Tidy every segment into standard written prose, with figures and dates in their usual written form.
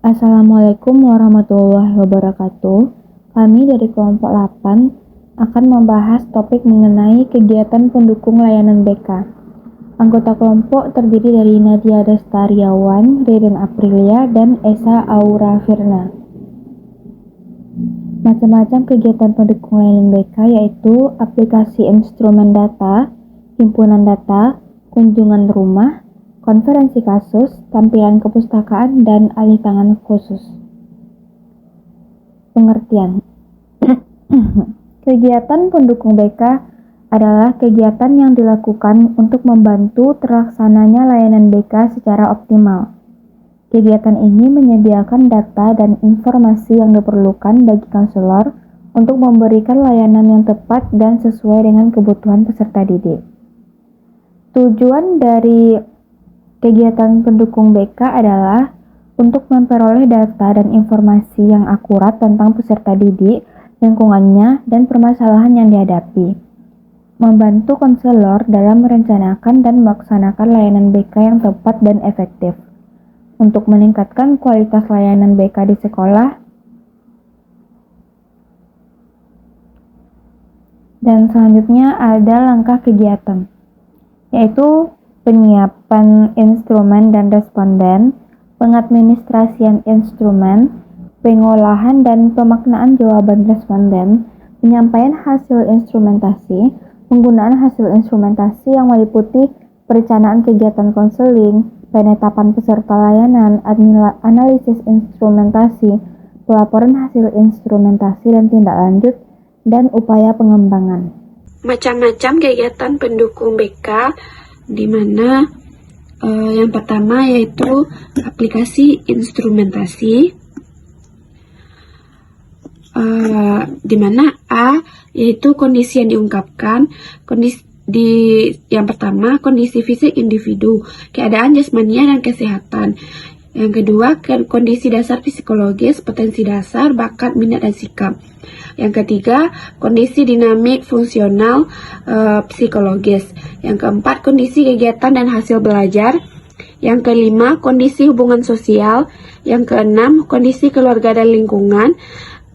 Assalamualaikum warahmatullahi wabarakatuh. Kami dari kelompok 8 akan membahas topik mengenai kegiatan pendukung layanan BK. Anggota kelompok terdiri dari Nadia Destariawan, Ririn Aprilia, dan Esa Aura Firna. Macam-macam kegiatan pendukung layanan BK yaitu aplikasi instrumen data, himpunan data, kunjungan rumah, konferensi kasus, tampilan kepustakaan, dan alih tangan khusus. Pengertian. Kegiatan pendukung BK adalah kegiatan yang dilakukan untuk membantu terlaksananya layanan BK secara optimal. Kegiatan ini menyediakan data dan informasi yang diperlukan bagi konselor untuk memberikan layanan yang tepat dan sesuai dengan kebutuhan peserta didik. Tujuan dari kegiatan pendukung BK adalah untuk memperoleh data dan informasi yang akurat tentang peserta didik, lingkungannya, dan permasalahan yang dihadapi. Membantu konselor dalam merencanakan dan melaksanakan layanan BK yang tepat dan efektif. Untuk meningkatkan kualitas layanan BK di sekolah, dan selanjutnya ada langkah kegiatan, yaitu penyiapan instrumen dan responden, pengadministrasian instrumen, pengolahan dan pemaknaan jawaban responden, penyampaian hasil instrumentasi, penggunaan hasil instrumentasi yang meliputi perencanaan kegiatan konseling, penetapan peserta layanan, analisis instrumentasi, pelaporan hasil instrumentasi dan tindak lanjut, dan upaya pengembangan. Macam-macam kegiatan pendukung BK, di mana yang pertama yaitu aplikasi instrumentasi, di mana A yaitu kondisi yang diungkapkan. Yang pertama, kondisi fisik individu, keadaan jasmania dan kesehatan. Yang kedua, kondisi dasar psikologis, potensi dasar, bakat, minat, dan sikap. Yang ketiga, kondisi dinamik fungsional psikologis. Yang keempat, kondisi kegiatan dan hasil belajar. Yang kelima, kondisi hubungan sosial. Yang keenam, kondisi keluarga dan lingkungan.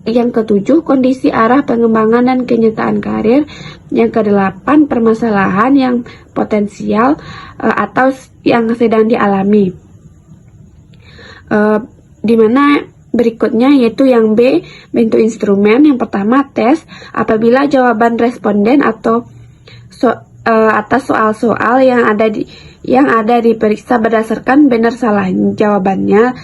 Yang ketujuh, kondisi arah pengembangan dan kenyataan karir. Yang kedelapan, permasalahan yang potensial atau yang sedang dialami. Di mana berikutnya yaitu yang B, bentuk instrumen. Yang pertama, tes. Apabila jawaban responden atau atas soal-soal yang ada diperiksa berdasarkan benar salah jawabannya,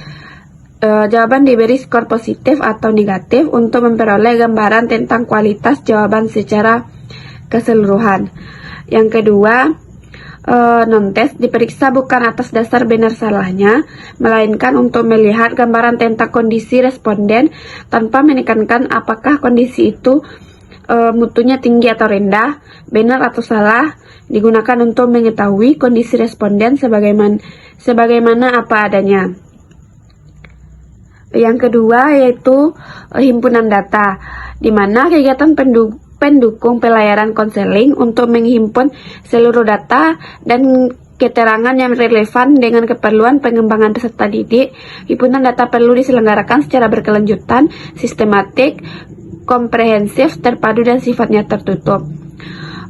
jawaban diberi skor positif atau negatif untuk memperoleh gambaran tentang kualitas jawaban secara keseluruhan. Yang kedua, non-tes diperiksa bukan atas dasar benar salahnya, melainkan untuk melihat gambaran tentang kondisi responden tanpa menekankan apakah kondisi itu mutunya tinggi atau rendah, benar atau salah, digunakan untuk mengetahui kondisi responden sebagaimana apa adanya. Yang kedua yaitu himpunan data, di mana kegiatan pendukung pelayanan konseling untuk menghimpun seluruh data dan keterangan yang relevan dengan keperluan pengembangan peserta didik. Himpunan data perlu diselenggarakan secara berkelanjutan, sistematik, komprehensif, terpadu, dan sifatnya tertutup.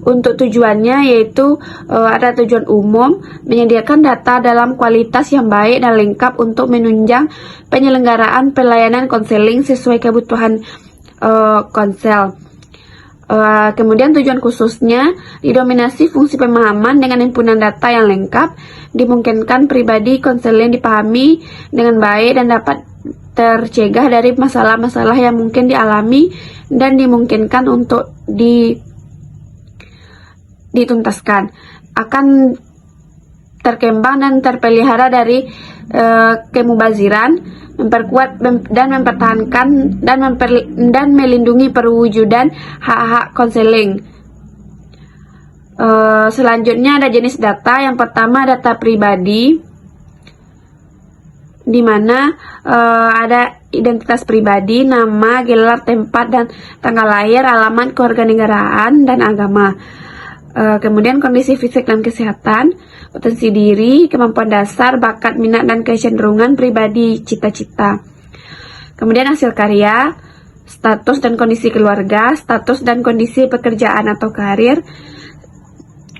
Untuk tujuannya yaitu ada tujuan umum, menyediakan data dalam kualitas yang baik dan lengkap untuk menunjang penyelenggaraan pelayanan konseling sesuai kebutuhan konsel. Kemudian tujuan khususnya didominasi fungsi pemahaman dengan himpunan data yang lengkap, dimungkinkan pribadi konseling dipahami dengan baik dan dapat tercegah dari masalah-masalah yang mungkin dialami dan dimungkinkan untuk dituntaskan, akan terkembang dan terpelihara dari kemubaziran, memperkuat dan mempertahankan dan melindungi perwujudan hak-hak konseling. Selanjutnya ada jenis data. Yang pertama, data pribadi, di mana ada identitas pribadi, nama, gelar, tempat, dan tanggal lahir, alamat kewarganegaraan, dan agama. Kemudian kondisi fisik dan kesehatan, potensi diri, kemampuan dasar, bakat, minat, dan kecenderungan pribadi, cita-cita. Kemudian hasil karya, status dan kondisi keluarga, status dan kondisi pekerjaan atau karir,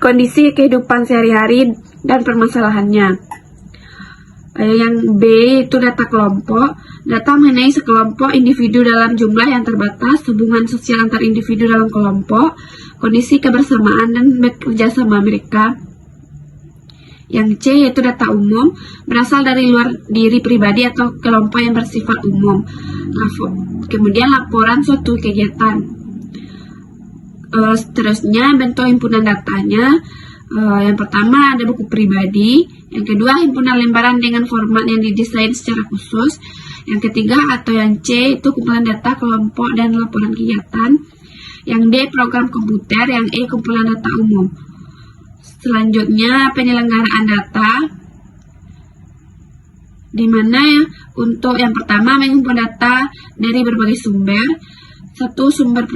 kondisi kehidupan sehari-hari, dan permasalahannya. Yang B itu data kelompok, data mengenai sekelompok individu dalam jumlah yang terbatas, hubungan sosial antar individu dalam kelompok, kondisi kebersamaan dan bekerja sama mereka. Yang C yaitu data umum, berasal dari luar diri pribadi atau kelompok yang bersifat umum. Kemudian laporan suatu kegiatan. Seterusnya bentuk himpunan datanya. Yang pertama ada buku pribadi, yang kedua himpunan lembaran dengan format yang didesain secara khusus, yang ketiga atau yang C itu kumpulan data kelompok dan laporan kegiatan, yang D program komputer, yang E kumpulan data umum. Selanjutnya penyelenggaraan data, di mana untuk yang pertama menghimpun data dari berbagai sumber. 1. Sumber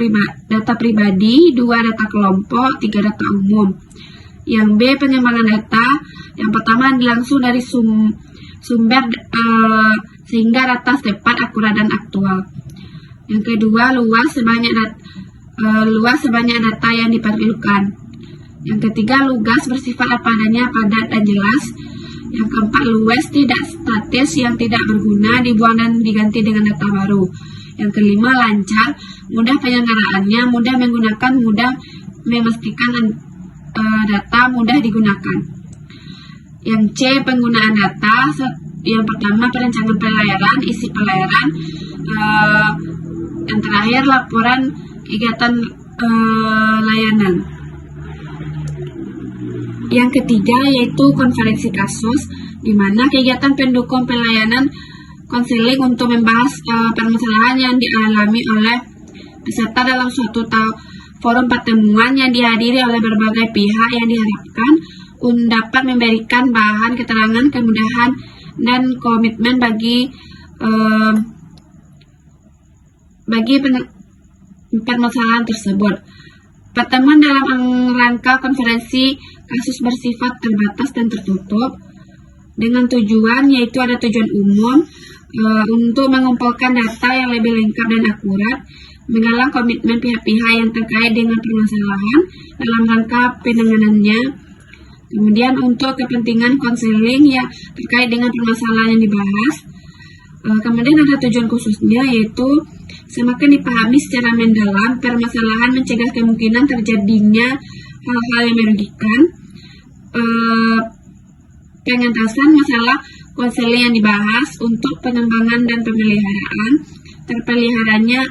data pribadi, 2. Data kelompok, 3. Data umum. Yang B pengembangan data, yang pertama langsung dari sumber sehingga data tepat, akurat, dan aktual. Yang kedua luas sebanyak data yang diperlukan. Yang ketiga lugas, bersifat apa adanya, padat dan jelas. Yang keempat luas, tidak statis, yang tidak berguna, dibuang dan diganti dengan data baru. Yang kelima lancar, mudah penyelenggaraannya, mudah menggunakan, mudah memastikan data mudah digunakan. Yang C penggunaan data, yang pertama perencanaan pelayaran, isi pelayaran, yang terakhir laporan kegiatan layanan. Yang ketiga yaitu konferensi kasus, di mana kegiatan pendukung pelayanan konseling untuk membahas permasalahan yang dialami oleh peserta dalam suatu forum pertemuan yang dihadiri oleh berbagai pihak yang diharapkan dapat memberikan bahan keterangan, kemudahan, dan komitmen bagi permasalahan tersebut. Pertemuan dalam rangka konferensi kasus bersifat terbatas dan tertutup dengan tujuan, yaitu ada tujuan umum untuk mengumpulkan data yang lebih lengkap dan akurat, menggalang komitmen pihak-pihak yang terkait dengan permasalahan dalam rangka penanganannya. Kemudian untuk kepentingan konseling yang terkait dengan permasalahan yang dibahas. Kemudian ada tujuan khususnya, yaitu semakin dipahami secara mendalam permasalahan, mencegah kemungkinan terjadinya hal-hal yang merugikan, pengentasan masalah konseling yang dibahas untuk pengembangan dan pemeliharaan, terpeliharanya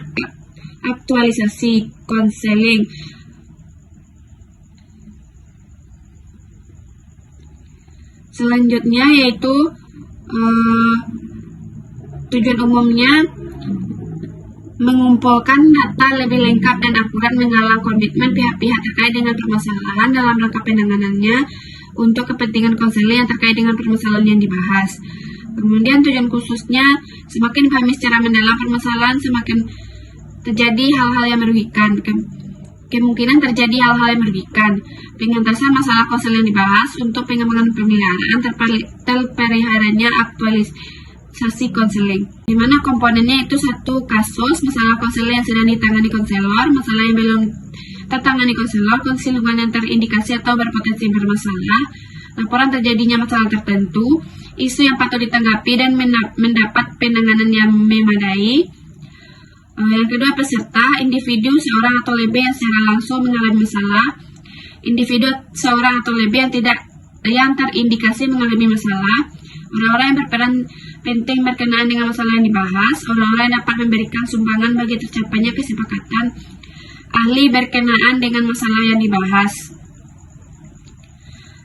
aktualisasi konseling. Selanjutnya yaitu tujuan umumnya mengumpulkan data lebih lengkap dan akurat, menggalang komitmen pihak-pihak terkait dengan permasalahan dalam rangka penanganannya untuk kepentingan konseling yang terkait dengan permasalahan yang dibahas. Kemudian tujuan khususnya semakin dipahami secara mendalam permasalahan, semakin terjadi hal-hal yang merugikan, kemungkinan terjadi hal-hal yang merugikan, pengentasan masalah konseling yang dibahas untuk pengembangan pemeliharaan, terpeliharanya aktualisasi konseling, di mana komponennya itu 1. Kasus, masalah konseling yang sedang ditangani konselor, masalah yang belum tertangani konselor, kondisi lingkungan yang terindikasi atau berpotensi bermasalah, laporan terjadinya masalah tertentu, isu yang patut ditanggapi dan mendapat penanganan yang memadai. Yang kedua peserta, individu seorang atau lebih yang secara langsung mengalami masalah, individu seorang atau lebih yang terindikasi mengalami masalah, orang-orang yang berperan penting berkenaan dengan masalah yang dibahas, orang-orang yang dapat memberikan sumbangan bagi tercapainya kesepakatan, ahli berkenaan dengan masalah yang dibahas.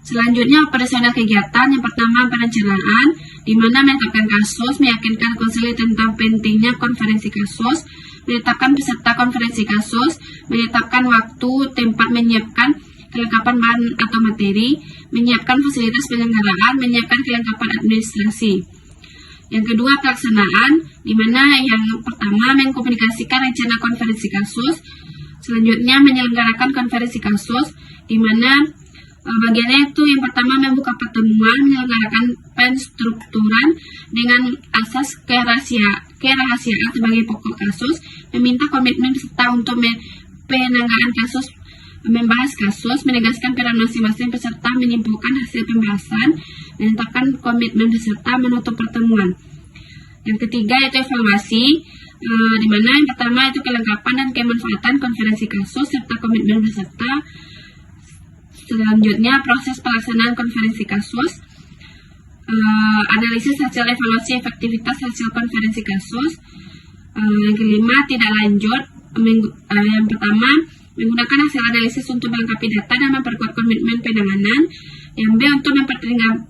Selanjutnya operasional kegiatan. Yang pertama perencanaan, di mana menetapkan kasus, meyakinkan konseling tentang pentingnya konferensi kasus, menetapkan peserta konferensi kasus, menetapkan waktu, tempat, menyiapkan kelengkapan bahan atau materi, menyiapkan fasilitas penyelenggaraan, menyiapkan kelengkapan administrasi. Yang kedua pelaksanaan, di mana yang pertama mengkomunikasikan rencana konferensi kasus Selanjutnya menyelenggarakan konferensi kasus, di mana bagiannya itu yang pertama membuka pertemuan, menyelenggarakan penstrukturan dengan asas kerahasiaan sebagai pokok kasus, meminta komitmen peserta untuk penanggalan kasus, membahas kasus, menegaskan peran masing-masing peserta, menyimpulkan hasil pembahasan, menetapkan komitmen peserta, menutup pertemuan. Yang ketiga yaitu evaluasi, di mana yang pertama itu kelengkapan dan kemanfaatan konferensi kasus serta komitmen peserta. Selanjutnya proses pelaksanaan konferensi kasus, analisis hasil evaluasi efektivitas hasil konferensi kasus. Yang kelima tidak lanjut, yang pertama menggunakan hasil analisis untuk melengkapi data dan memperkuat komitmen penanganan. Yang B untuk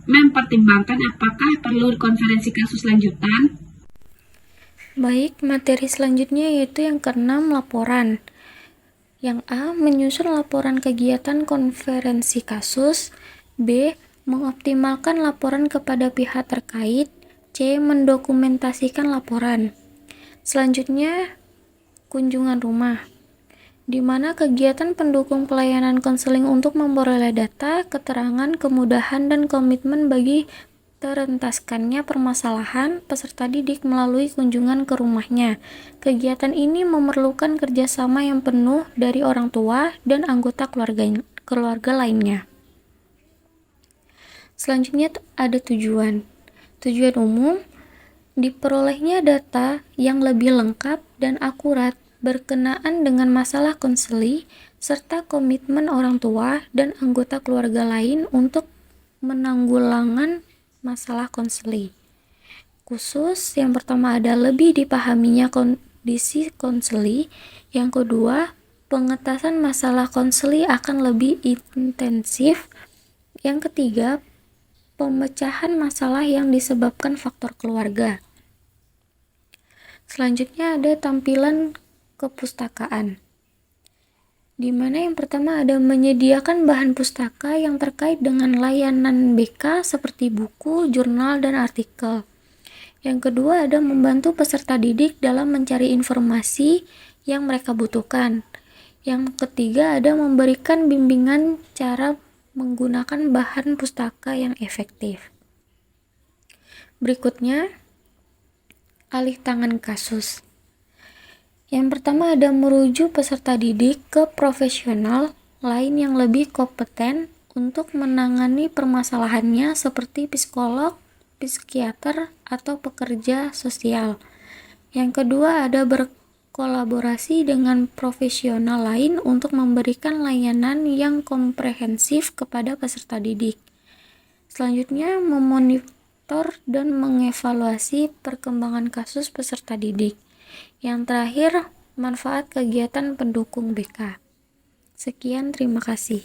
mempertimbangkan apakah perlu konferensi kasus lanjutan. Baik, materi selanjutnya yaitu yang keenam, laporan. Yang A, menyusun laporan kegiatan konferensi kasus. B, mengoptimalkan laporan kepada pihak terkait. C, mendokumentasikan laporan. Selanjutnya, kunjungan rumah, di mana kegiatan pendukung pelayanan konseling untuk memperoleh data, keterangan, kemudahan, dan komitmen bagi terentaskannya permasalahan peserta didik melalui kunjungan ke rumahnya. Kegiatan ini memerlukan kerjasama yang penuh dari orang tua dan anggota keluarga lainnya. Selanjutnya ada tujuan. Tujuan umum, diperolehnya data yang lebih lengkap dan akurat berkenaan dengan masalah konseli, serta komitmen orang tua dan anggota keluarga lain untuk menanggulangan masalah konseli. Khusus, yang pertama ada lebih dipahaminya kondisi konseli, yang kedua, pengetasan masalah konseli akan lebih intensif, yang ketiga, pemecahan masalah yang disebabkan faktor keluarga. Selanjutnya ada tampilan kepustakaan, di mana yang pertama ada menyediakan bahan pustaka yang terkait dengan layanan BK seperti buku, jurnal, dan artikel. Yang kedua ada membantu peserta didik dalam mencari informasi yang mereka butuhkan. Yang ketiga ada memberikan bimbingan cara menggunakan bahan pustaka yang efektif. Berikutnya, alih tangan kasus. Yang pertama ada merujuk peserta didik ke profesional lain yang lebih kompeten untuk menangani permasalahannya seperti psikolog, psikiater, atau pekerja sosial. Yang kedua ada berkolaborasi dengan profesional lain untuk memberikan layanan yang komprehensif kepada peserta didik. Selanjutnya memonitor dan mengevaluasi perkembangan kasus peserta didik. Yang terakhir, manfaat kegiatan pendukung BK. Sekian, terima kasih.